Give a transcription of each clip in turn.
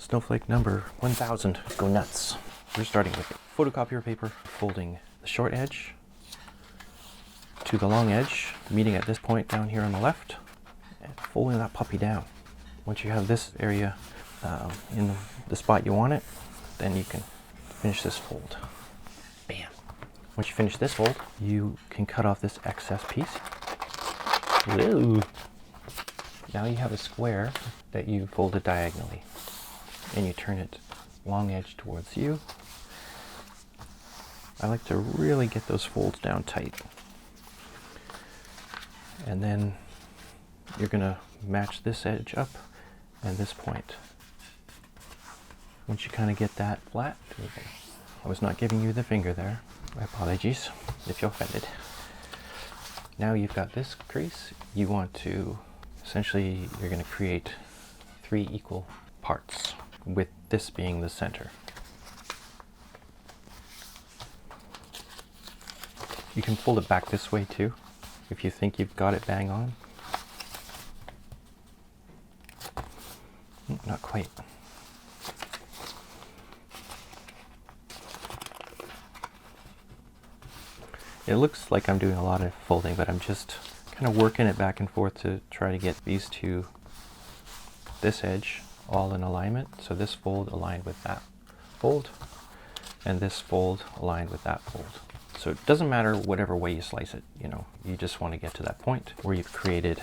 Snowflake number 1000. Go nuts. We're starting with photocopier paper, folding the short edge to the long edge, meeting at this point down here on the left, and folding that puppy down. Once you have this area in the spot you want it, then you can finish this fold. Bam. Once you finish this fold, you can cut off this excess piece. Whoa. Now you have a square that you folded diagonally, and you turn it long edge towards you. I like to really get those folds down tight. And then you're gonna match this edge up and this point. Once you kind of get that flat, I was not giving you the finger there. My apologies if you're offended. Now you've got this crease. You want to, essentially, you're going to create 3 equal parts, with this being the center. You can fold it back this way too, if you think you've got it bang on. Not quite. It looks like I'm doing a lot of folding, but I'm just kind of working it back and forth to try to get these two, this edge, all in alignment. So this fold aligned with that fold, and this fold aligned with that fold. So it doesn't matter whatever way you slice it, you know, you just want to get to that point where you've created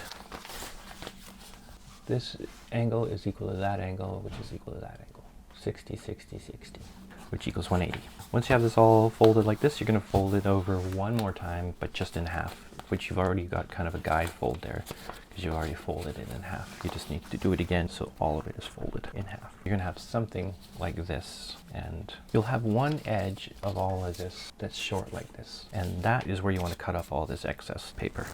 this angle is equal to that angle, which is equal to that angle. 60, 60, 60, which equals 180. Once you have this all folded like this, you're going to fold it over one more time, but just in half, which you've already got kind of a guide fold there, because you already folded it in half. You just need to do it again so all of it is folded in half. You're going to have something like this, and you'll have one edge of all of this that's short like this, and that is where you want to cut off all this excess paper.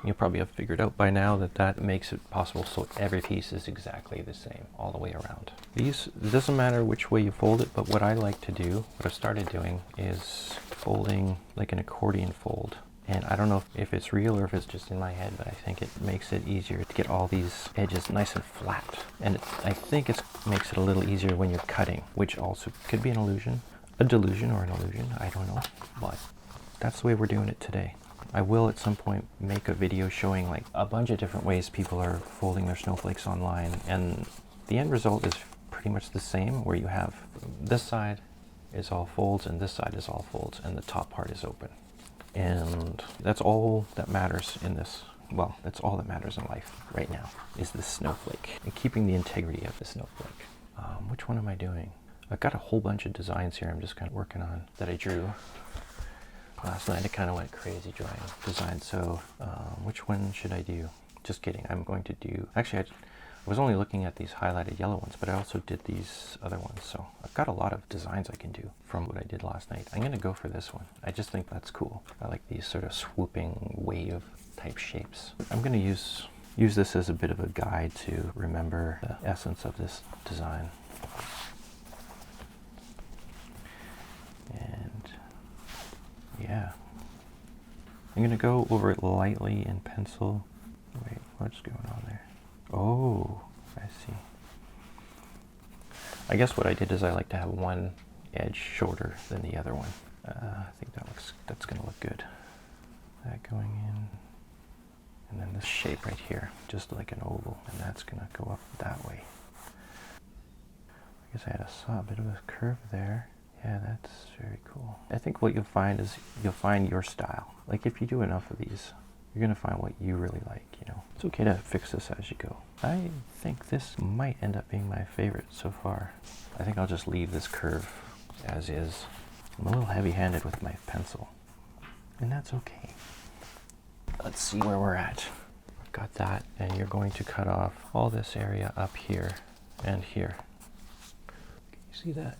You'll probably have figured out by now that that makes it possible so every piece is exactly the same all the way around. These, it doesn't matter which way you fold it, but what I like to do, what I've started doing, is folding like an accordion fold. And I don't know if it's real or if it's just in my head, but I think it makes it easier to get all these edges nice and flat. And I think it makes it a little easier when you're cutting, which also could be an illusion, a delusion or an illusion, I don't know. But that's the way we're doing it today. I will at some point make a video showing like a bunch of different ways people are folding their snowflakes online, and the end result is pretty much the same, where you have this side is all folds and this side is all folds and the top part is open. And that's all that matters in this. Well, that's all that matters in life right now, is the snowflake and keeping the integrity of the snowflake. Which one am I doing? I've got a whole bunch of designs here I'm just kind of working on that I drew. Last night I kind of went crazy drawing designs, so which one should I do? Just kidding, I'm going to do, actually I was only looking at these highlighted yellow ones, but I also did these other ones, so I've got a lot of designs I can do from what I did last night. I'm going to go for this one. I just think that's cool. I like these sort of swooping wave type shapes. I'm going to use this as a bit of a guide to remember the essence of this design. And yeah, I'm going to go over it lightly in pencil. Wait, what's going on there? Oh, I see. I guess what I did is I like to have one edge shorter than the other one. I think that's going to look good. That going in, and then this shape right here, just like an oval, and that's going to go up that way. I guess I saw a bit of a curve there. Yeah, that's very cool. I think what you'll find is you'll find your style. Like if you do enough of these, you're gonna find what you really like, you know. It's okay to fix this as you go. I think this might end up being my favorite so far. I think I'll just leave this curve as is. I'm a little heavy-handed with my pencil, and that's okay. Let's see where we're at. Got that, and you're going to cut off all this area up here and here. Can you see that?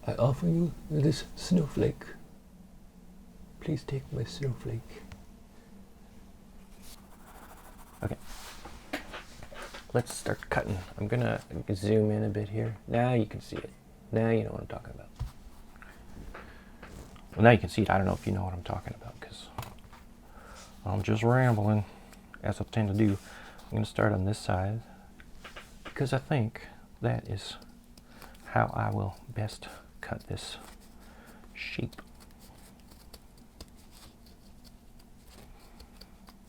I offer you this snowflake. Please take my snowflake. Okay. Let's start cutting. I'm gonna zoom in a bit here. Now you can see it. Now you know what I'm talking about. Well, now you can see it. I don't know if you know what I'm talking about because I'm just rambling. as I tend to do, I'm going to start on this side because I think that is how I will best cut this shape.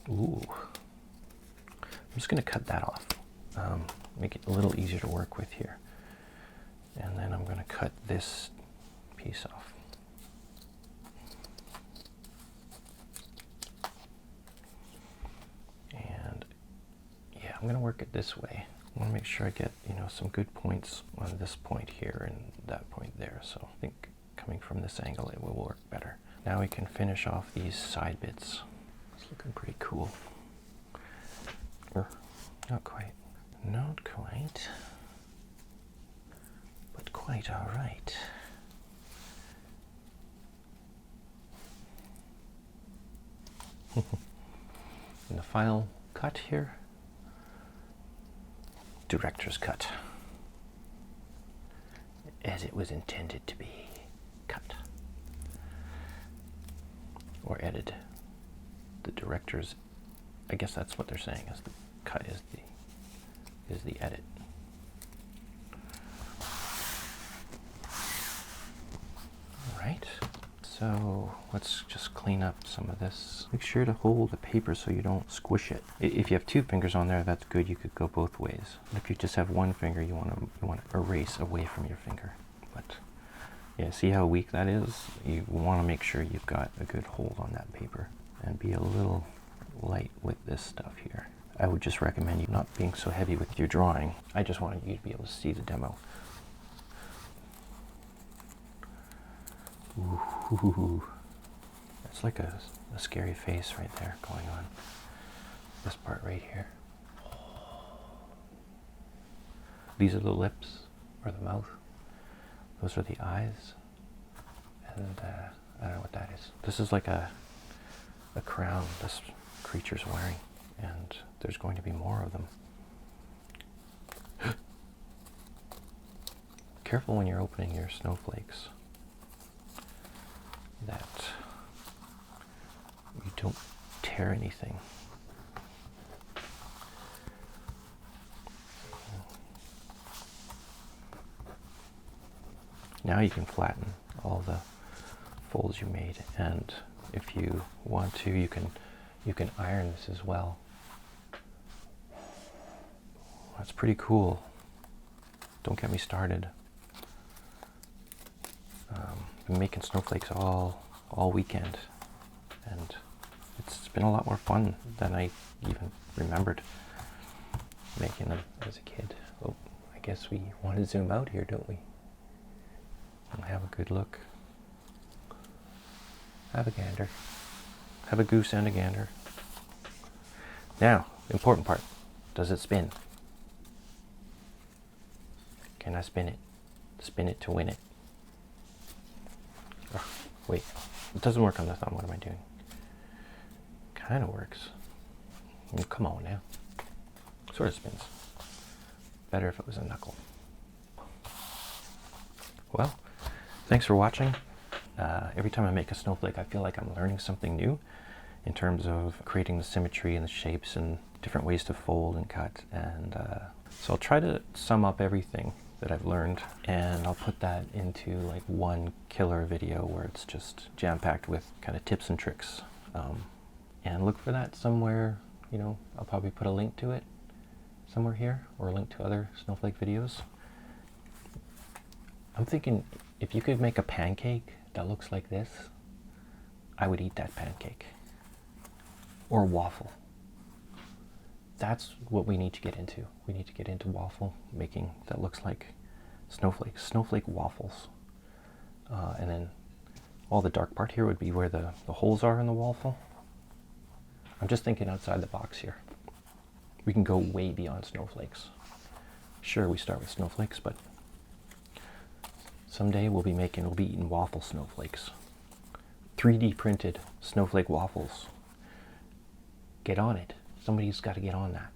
Ooh. I'm just going to cut that off, make it a little easier to work with here. And then I'm going to cut this piece off. And yeah, I'm going to work it this way. I want to make sure I get, you know, some good points on this point here and that point there. So I think coming from this angle it will work better. Now we can finish off these side bits. It's looking pretty cool. Or not quite. Not quite. But quite all right. And the final cut here, director's cut, as it was intended to be cut or edited. The director's, I guess that's what they're saying, is the cut is the edit. All right. So let's just clean up some of this. Make sure to hold the paper so you don't squish it. If you have two fingers on there, that's good. You could go both ways. If you just have one finger, you want to erase away from your finger. But yeah, see how weak that is? You want to make sure you've got a good hold on that paper and be a little light with this stuff here. I would just recommend you not being so heavy with your drawing. I just wanted you to be able to see the demo. Ooh, that's like a scary face right there going on. This part right here. These are the lips, or the mouth. Those are the eyes. And I don't know what that is. This is like a crown this creature's wearing. And there's going to be more of them. Careful when you're opening your snowflakes that you don't tear anything. Now you can flatten all the folds you made, and if you want to, you can iron this as well. That's pretty cool. Don't get me started. Been making snowflakes all weekend, and it's been a lot more fun than I even remembered making them as a kid. Oh, I guess we want to zoom out here, don't we? And have a good look. Have a gander. Have a goose and a gander. Now, the important part. Does it spin? Can I spin it? Spin it to win it. Oh, wait, it doesn't work on the thumb. What am I doing? Kind of works. Oh, come on now. Sort of spins. Better if it was a knuckle. Well, thanks for watching. Every time I make a snowflake, I feel like I'm learning something new in terms of creating the symmetry and the shapes and different ways to fold and cut. And so I'll try to sum up everything that I've learned, and I'll put that into like one killer video where it's just jam-packed with kind of tips and tricks. And look for that somewhere, you know, I'll probably put a link to it somewhere here, or a link to other snowflake videos. I'm thinking if you could make a pancake that looks like this, I would eat that pancake. Or waffle. That's what we need to get into. We need to get into waffle making that looks like snowflakes, snowflake waffles. And then all the dark part here would be where the holes are in the waffle. I'm just thinking outside the box here. We can go way beyond snowflakes. Sure, we start with snowflakes, but someday we'll be eating waffle snowflakes. 3D printed snowflake waffles. Get on it. Somebody's got to get on that.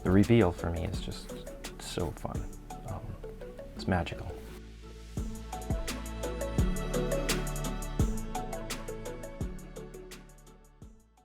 the reveal for me is just so fun. It's magical.